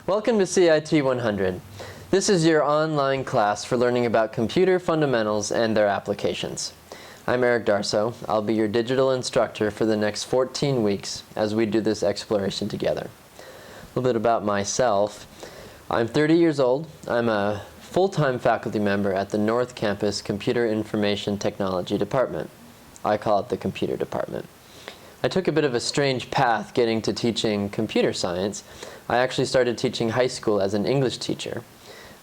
Welcome to CIT100. This is your online class for learning about computer fundamentals and their applications. I'm Eric Darso. I'll be your digital instructor for the next 14 weeks as we do this exploration together. A little bit about myself. I'm 30 years old. I'm a full-time faculty member at the North Campus Computer Information Technology Department. I call it the Computer Department. I took a bit of a strange path getting to teaching computer science. I actually started teaching high school as an English teacher.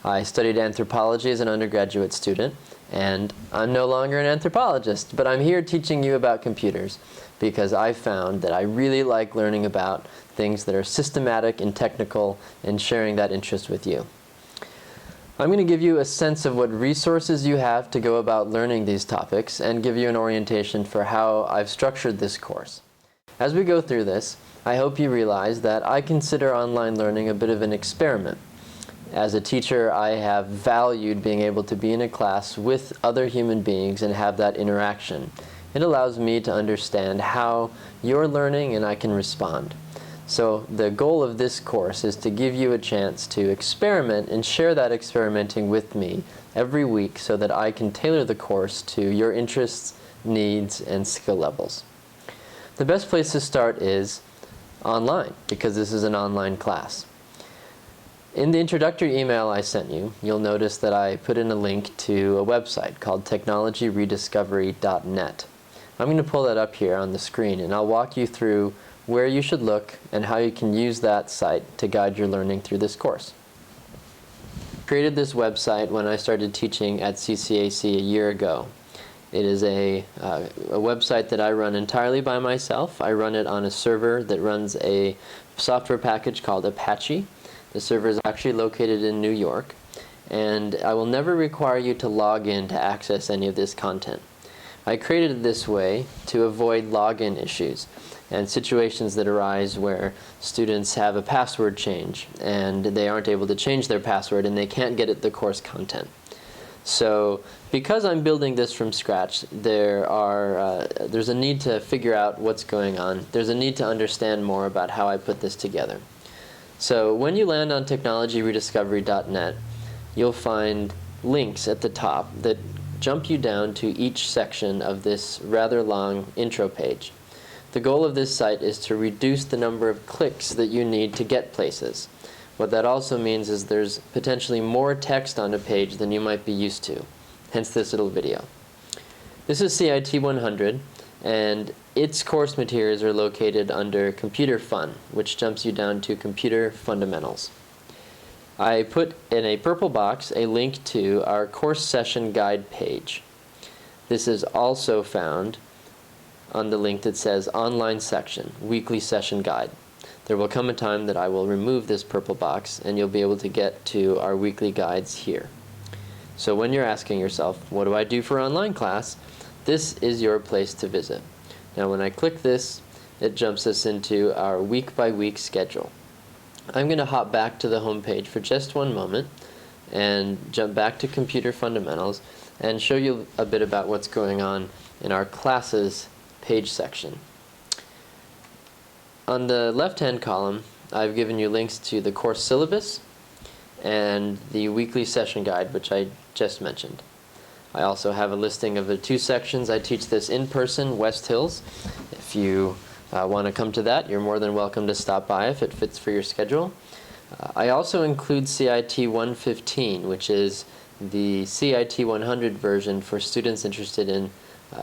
I studied anthropology as an undergraduate student, and I'm no longer an anthropologist, but I'm here teaching you about computers because I found that I really like learning about things that are systematic and technical and sharing that interest with you. I'm going to give you a sense of what resources you have to go about learning these topics and give you an orientation for how I've structured this course. As we go through this, I hope you realize that I consider online learning a bit of an experiment. As a teacher, I have valued being able to be in a class with other human beings and have that interaction. It allows me to understand how you're learning and I can respond. So the goal of this course is to give you a chance to experiment and share that experimenting with me every week so that I can tailor the course to your interests, needs, and skill levels. The best place to start is online, because this is an online class. In the introductory email I sent you, you'll notice that I put in a link to a website called rediscoverynet. I'm going to pull that up here on the screen, and I'll walk you through where you should look and how you can use that site to guide your learning through this course. I created this website when I started teaching at CCAC a year ago. It is a website that I run entirely by myself. I run it on a server that runs a software package called Apache. The server is actually located in New York, and I will never require you to log in to access any of this content. I created it this way to avoid login issues and situations that arise where students have a password change and they aren't able to change their password and they can't get at the course content. So because I'm building this from scratch, there's a need to figure out what's going on. There's a need to understand more about how I put this together. So when you land on technologyrediscovery.net, you'll find links at the top that jump you down to each section of this rather long intro page. The goal of this site is to reduce the number of clicks that you need to get places. What that also means is there's potentially more text on a page than you might be used to, hence this little video. This is CIT100, and its course materials are located under Computer Fun, which jumps you down to Computer Fundamentals. I put in a purple box a link to our course session guide page. This is also found on the link that says Online Section, Weekly Session Guide. There will come a time that I will remove this purple box and you'll be able to get to our weekly guides here. So when you're asking yourself, what do I do for online class? This is your place to visit. Now when I click this, it jumps us into our week-by-week schedule. I'm going to hop back to the home page for just one moment and jump back to Computer Fundamentals and show you a bit about what's going on in our classes page section. On the left-hand column, I've given you links to the course syllabus and the weekly session guide, which I just mentioned. I also have a listing of the two sections. I teach this in person, West Hills. If you want to come to that, you're more than welcome to stop by if it fits for your schedule. I also include CIT115, which is the CIT100 version for students interested in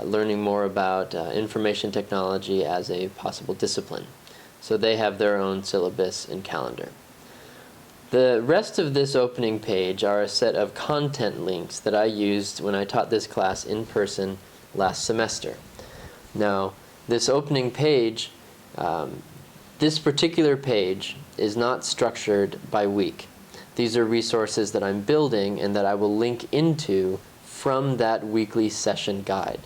learning more about information technology as a possible discipline. So they have their own syllabus and calendar. The rest of this opening page are a set of content links that I used when I taught this class in person last semester. Now, this opening page, this particular page is not structured by week. These are resources that I'm building and that I will link into from that weekly session guide.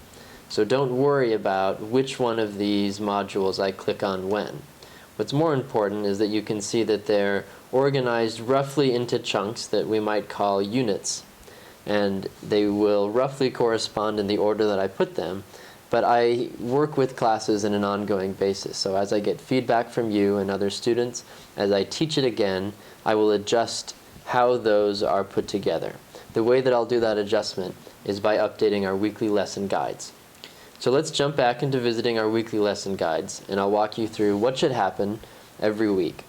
So don't worry about which one of these modules I click on when. What's more important is that you can see that they're organized roughly into chunks that we might call units. And they will roughly correspond in the order that I put them, but I work with classes in an ongoing basis. So as I get feedback from you and other students, as I teach it again, I will adjust how those are put together. The way that I'll do that adjustment is by updating our weekly lesson guides. So let's jump back into visiting our weekly lesson guides, and I'll walk you through what should happen every week.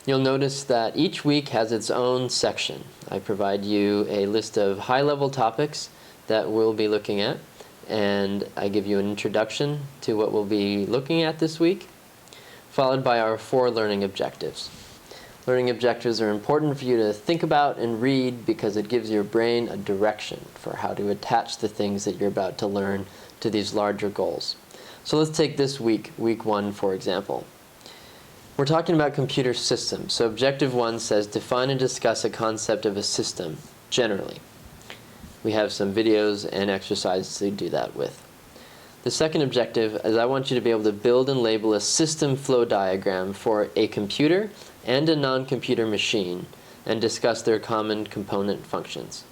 You'll notice that each week has its own section. I provide you a list of high-level topics that we'll be looking at, and I give you an introduction to what we'll be looking at this week, followed by our 4 learning objectives. Learning objectives are important for you to think about and read because it gives your brain a direction for how to attach the things that you're about to learn to these larger goals. So let's take this week, week 1, for example. We're talking about computer systems. So objective 1 says define and discuss a concept of a system, generally. We have some videos and exercises to do that with. The second objective is I want you to be able to build and label a system flow diagram for a computer and a non-computer machine and discuss their common component functions.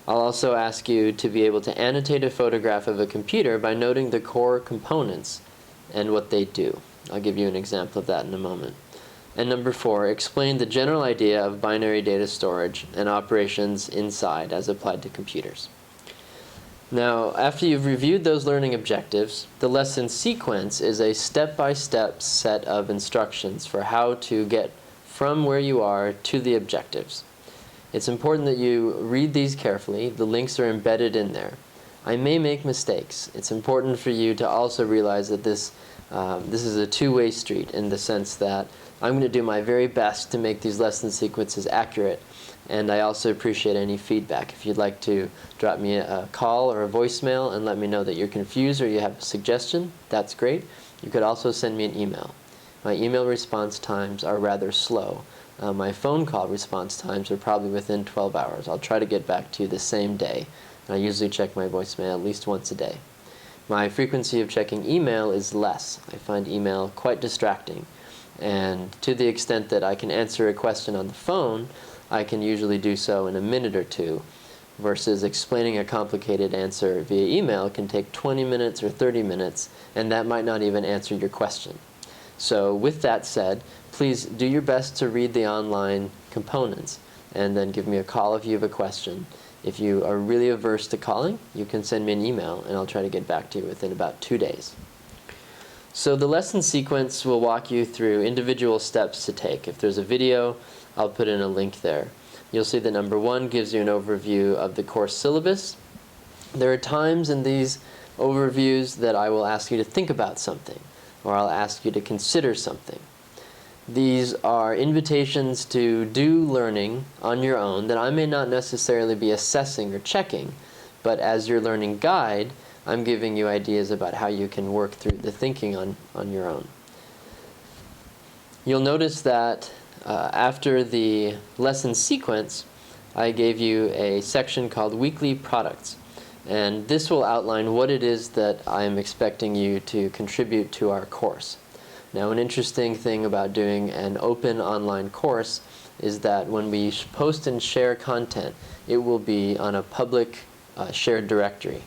I'll also ask you to be able to annotate a photograph of a computer by noting the core components and what they do. I'll give you an example of that in a moment. And number 4, explain the general idea of binary data storage and operations inside as applied to computers. Now, after you've reviewed those learning objectives, the lesson sequence is a step-by-step set of instructions for how to get from where you are to the objectives. It's important that you read these carefully. The links are embedded in there. I may make mistakes. It's important for you to also realize that this is a two-way street in the sense that I'm going to do my very best to make these lesson sequences accurate, and I also appreciate any feedback. If you'd like to drop me a call or a voicemail and let me know that you're confused or you have a suggestion, that's great. You could also send me an email. My email response times are rather slow. My phone call response times are probably within 12 hours. I'll try to get back to you the same day. I usually check my voicemail at least once a day. My frequency of checking email is less. I find email quite distracting. And to the extent that I can answer a question on the phone, I can usually do so in a minute or 2, versus explaining a complicated answer via email can take 20 minutes or 30 minutes, and that might not even answer your question. So with that said, please do your best to read the online components, and then give me a call if you have a question. If you are really averse to calling, you can send me an email, and I'll try to get back to you within about 2 days. So the lesson sequence will walk you through individual steps to take. If there's a video, I'll put in a link there. You'll see that number 1 gives you an overview of the course syllabus. There are times in these overviews that I will ask you to think about something, or I'll ask you to consider something. These are invitations to do learning on your own that I may not necessarily be assessing or checking, but as your learning guide, I'm giving you ideas about how you can work through the thinking on your own. You'll notice that after the lesson sequence, I gave you a section called Weekly Products. And this will outline what it is that I am expecting you to contribute to our course. Now, an interesting thing about doing an open online course is that when we post and share content, it will be on a public shared directory.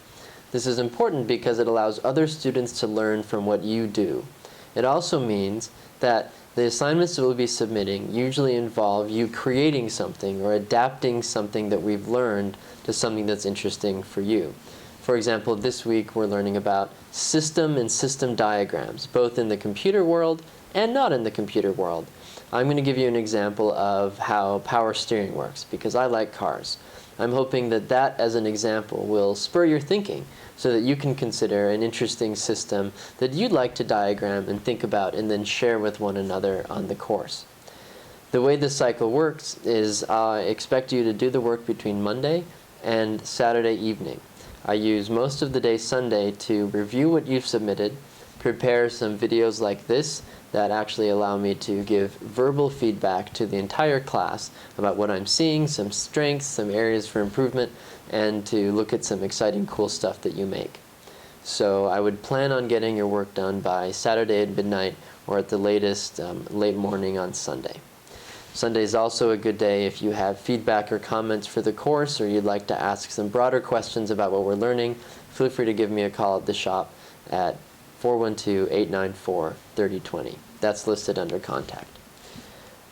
This is important because it allows other students to learn from what you do. It also means that the assignments that we'll be submitting usually involve you creating something or adapting something that we've learned to something that's interesting for you. For example, this week we're learning about system and system diagrams, both in the computer world and not in the computer world. I'm going to give you an example of how power steering works because I like cars. I'm hoping that that as an example will spur your thinking so that you can consider an interesting system that you'd like to diagram and think about and then share with one another on the course. The way this cycle works is I expect you to do the work between Monday and Saturday evening. I use most of the day Sunday to review what you've submitted, prepare some videos like this that actually allow me to give verbal feedback to the entire class about what I'm seeing, some strengths, some areas for improvement, and to look at some exciting, cool stuff that you make. So I would plan on getting your work done by Saturday at midnight or at the latest late morning on Sunday. Sunday is also a good day if you have feedback or comments for the course or you'd like to ask some broader questions about what we're learning. feel free to give me a call at the shop at 412-894-3020. That's listed under Contact.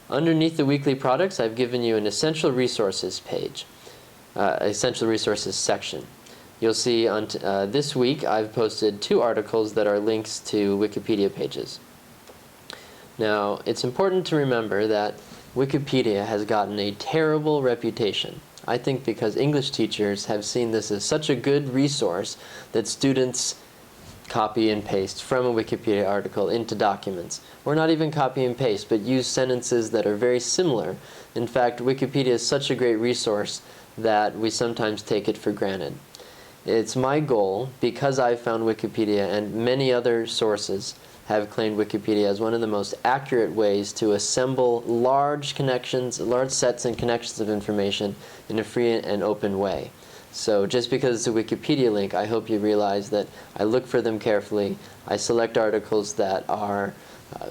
Underneath the weekly products, I've given you an Essential Resources page, Essential Resources section. You'll see on this week I've posted 2 articles that are links to Wikipedia pages. Now, it's important to remember that Wikipedia has gotten a terrible reputation. I think because English teachers have seen this as such a good resource that students copy and paste from a Wikipedia article into documents. Or not even copy and paste, but use sentences that are very similar. In fact, Wikipedia is such a great resource that we sometimes take it for granted. It's my goal, because I've found Wikipedia and many other sources have claimed Wikipedia as one of the most accurate ways to assemble large sets and connections of information in a free and open way. So just because it's a Wikipedia link, I hope you realize that I look for them carefully. I select articles that are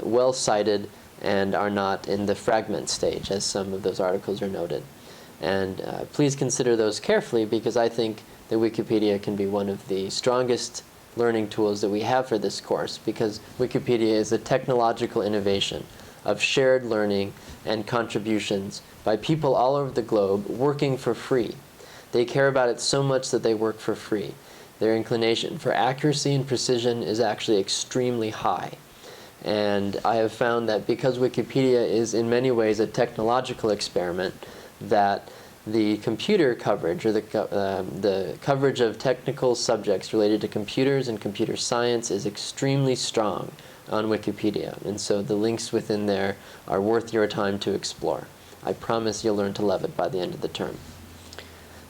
well cited and are not in the fragment stage, as some of those articles are noted. And please consider those carefully, because I think that Wikipedia can be one of the strongest learning tools that we have for this course, because Wikipedia is a technological innovation of shared learning and contributions by people all over the globe working for free. They care about it so much that they work for free. Their inclination for accuracy and precision is actually extremely high. And I have found that because Wikipedia is in many ways a technological experiment, that the computer coverage, or the coverage of technical subjects related to computers and computer science, is extremely strong on Wikipedia. And so the links within there are worth your time to explore. I promise you'll learn to love it by the end of the term.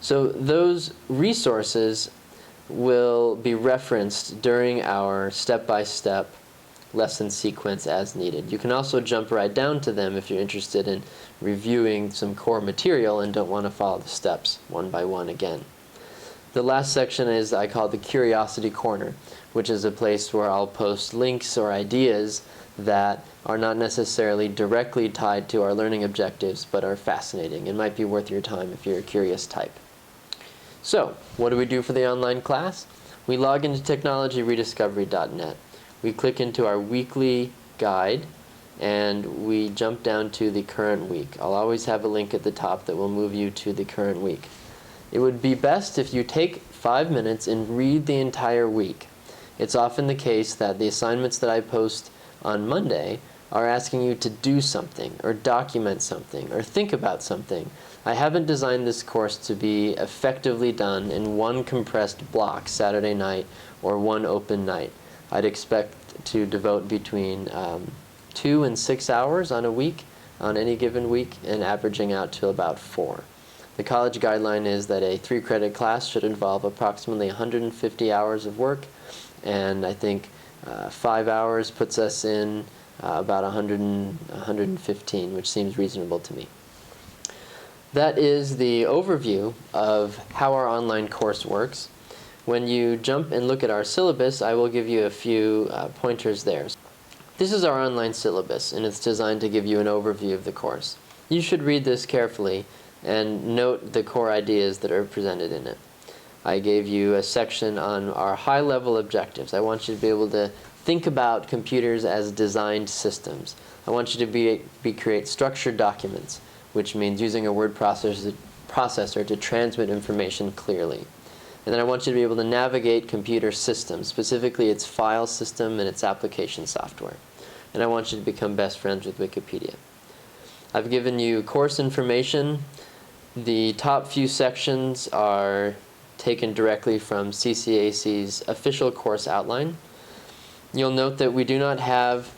So those resources will be referenced during our step-by-step lesson sequence as needed. You can also jump right down to them if you're interested in reviewing some core material and don't want to follow the steps one by one again. The last section is, I call the Curiosity Corner, which is a place where I'll post links or ideas that are not necessarily directly tied to our learning objectives, but are fascinating and might be worth your time if you're a curious type. So, what do we do for the online class? We log into technologyrediscovery.net. We click into our weekly guide, and we jump down to the current week. I'll always have a link at the top that will move you to the current week. It would be best if you take 5 minutes and read the entire week. It's often the case that the assignments that I post on Monday are asking you to do something, or document something, or think about something. I haven't designed this course to be effectively done in one compressed block, Saturday night, or one open night. I'd expect to devote between 2 and 6 hours on a week, on any given week, and averaging out to about 4. The college guideline is that a 3-credit class should involve approximately 150 hours of work, and I think 5 hours puts us in about 115, which seems reasonable to me. That is the overview of how our online course works. When you jump and look at our syllabus, I will give you a few pointers there. This is our online syllabus, and it's designed to give you an overview of the course. You should read this carefully and note the core ideas that are presented in it. I gave you a section on our high-level objectives. I want you to be able to think about computers as designed systems. I want you to create structured documents, which means using a word processor to transmit information clearly. And then I want you to be able to navigate computer systems, specifically its file system and its application software. And I want you to become best friends with Wikipedia. I've given you course information. The top few sections are taken directly from CCAC's official course outline. You'll note that we do not have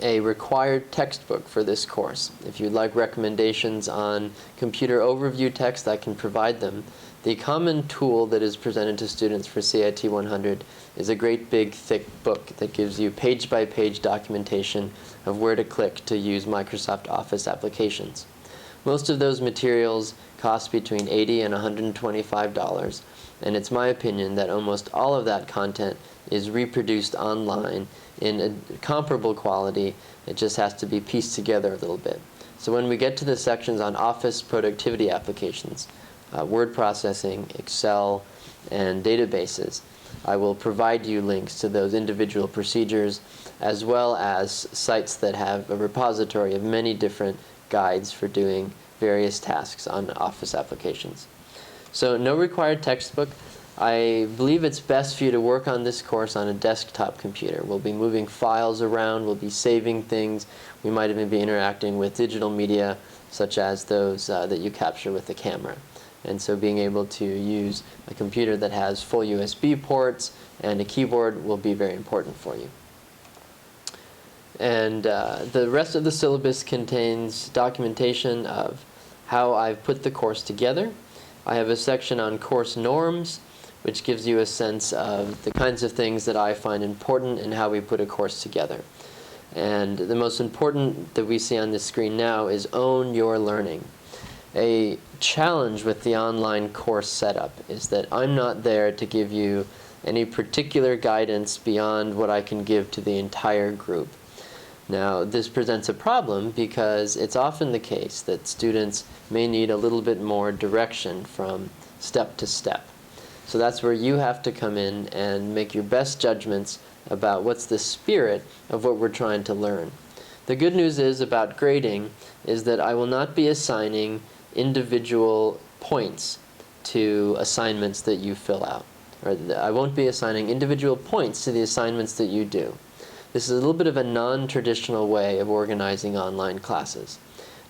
a required textbook for this course. If you'd like recommendations on computer overview text, I can provide them. The common tool that is presented to students for CIT100 is a great big thick book that gives you page-by-page documentation of where to click to use Microsoft Office applications. Most of those materials cost between $80 and $125, and it's my opinion that almost all of that content is reproduced online in a comparable quality. It just has to be pieced together a little bit. So when we get to the sections on Office productivity applications, word processing, Excel, and databases. I will provide you links to those individual procedures, as well as sites that have a repository of many different guides for doing various tasks on Office applications. So no required textbook. I believe it's best for you to work on this course on a desktop computer. We'll be moving files around, we'll be saving things, we might even be interacting with digital media such as those that you capture with the camera. And so being able to use a computer that has full USB ports and a keyboard will be very important for you. And the rest of the syllabus contains documentation of how I've put the course together. I have a section on course norms, which gives you a sense of the kinds of things that I find important in how we put a course together. And the most important that we see on this screen now is own your learning. A challenge with the online course setup is that I'm not there to give you any particular guidance beyond what I can give to the entire group. Now, this presents a problem because it's often the case that students may need a little bit more direction from step to step. So that's where you have to come in and make your best judgments about what's the spirit of what we're trying to learn. The good news is about grading is that I will not be assigning individual points to assignments that you fill out. Or I won't be assigning individual points to the assignments that you do. This is a little bit of a non-traditional way of organizing online classes.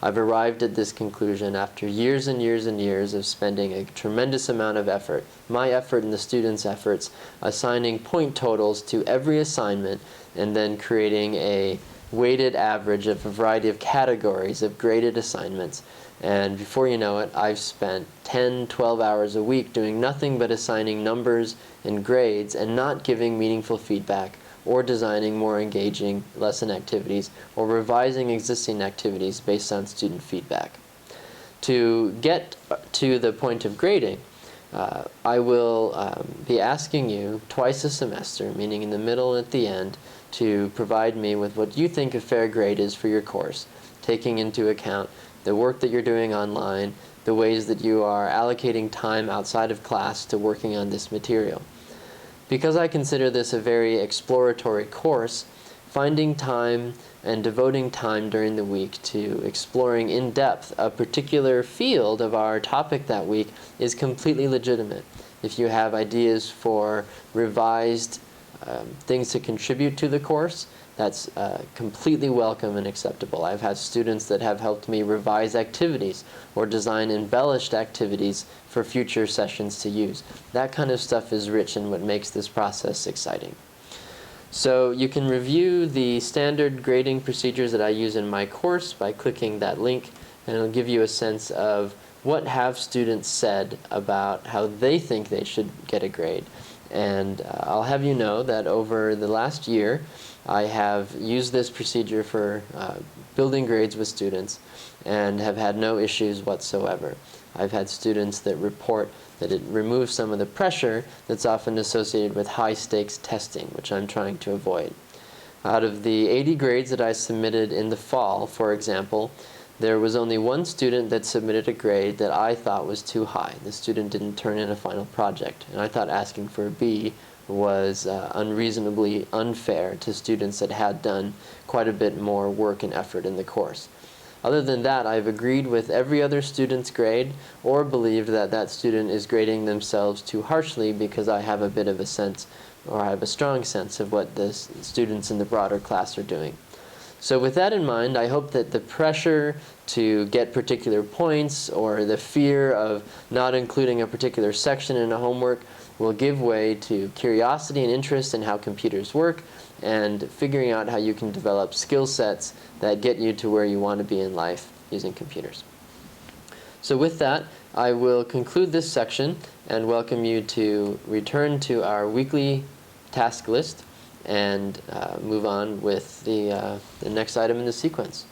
I've arrived at this conclusion after years and years and years of spending a tremendous amount of effort, my effort and the students' efforts, assigning point totals to every assignment and then creating a weighted average of a variety of categories of graded assignments. And before you know it, I've spent 10, 12 hours a week doing nothing but assigning numbers and grades and not giving meaningful feedback or designing more engaging lesson activities or revising existing activities based on student feedback. To get to the point of grading, I will be asking you twice a semester, meaning in the middle and at the end, to provide me with what you think a fair grade is for your course, taking into account the work that you're doing online, the ways that you are allocating time outside of class to working on this material. Because I consider this a very exploratory course, finding time and devoting time during the week to exploring in depth a particular field of our topic that week is completely legitimate. If you have ideas for revised things to contribute to the course, that's completely welcome and acceptable. I've had students that have helped me revise activities or design embellished activities for future sessions to use. That kind of stuff is rich in what makes this process exciting. So you can review the standard grading procedures that I use in my course by clicking that link, and it'll give you a sense of what have students said about how they think they should get a grade. And I'll have you know that over the last year, I have used this procedure for building grades with students and have had no issues whatsoever. I've had students that report that it removes some of the pressure that's often associated with high-stakes testing, which I'm trying to avoid. Out of the 80 grades that I submitted in the fall, for example, there was only one student that submitted a grade that I thought was too high. The student didn't turn in a final project, and I thought asking for a B was unreasonably unfair to students that had done quite a bit more work and effort in the course. Other than that, I've agreed with every other student's grade or believed that that student is grading themselves too harshly because I have a bit of a sense, or I have a strong sense of what the students in the broader class are doing. So with that in mind, I hope that the pressure to get particular points or the fear of not including a particular section in a homework will give way to curiosity and interest in how computers work and figuring out how you can develop skill sets that get you to where you want to be in life using computers. So with that, I will conclude this section and welcome you to return to our weekly task list and move on with the next item in the sequence.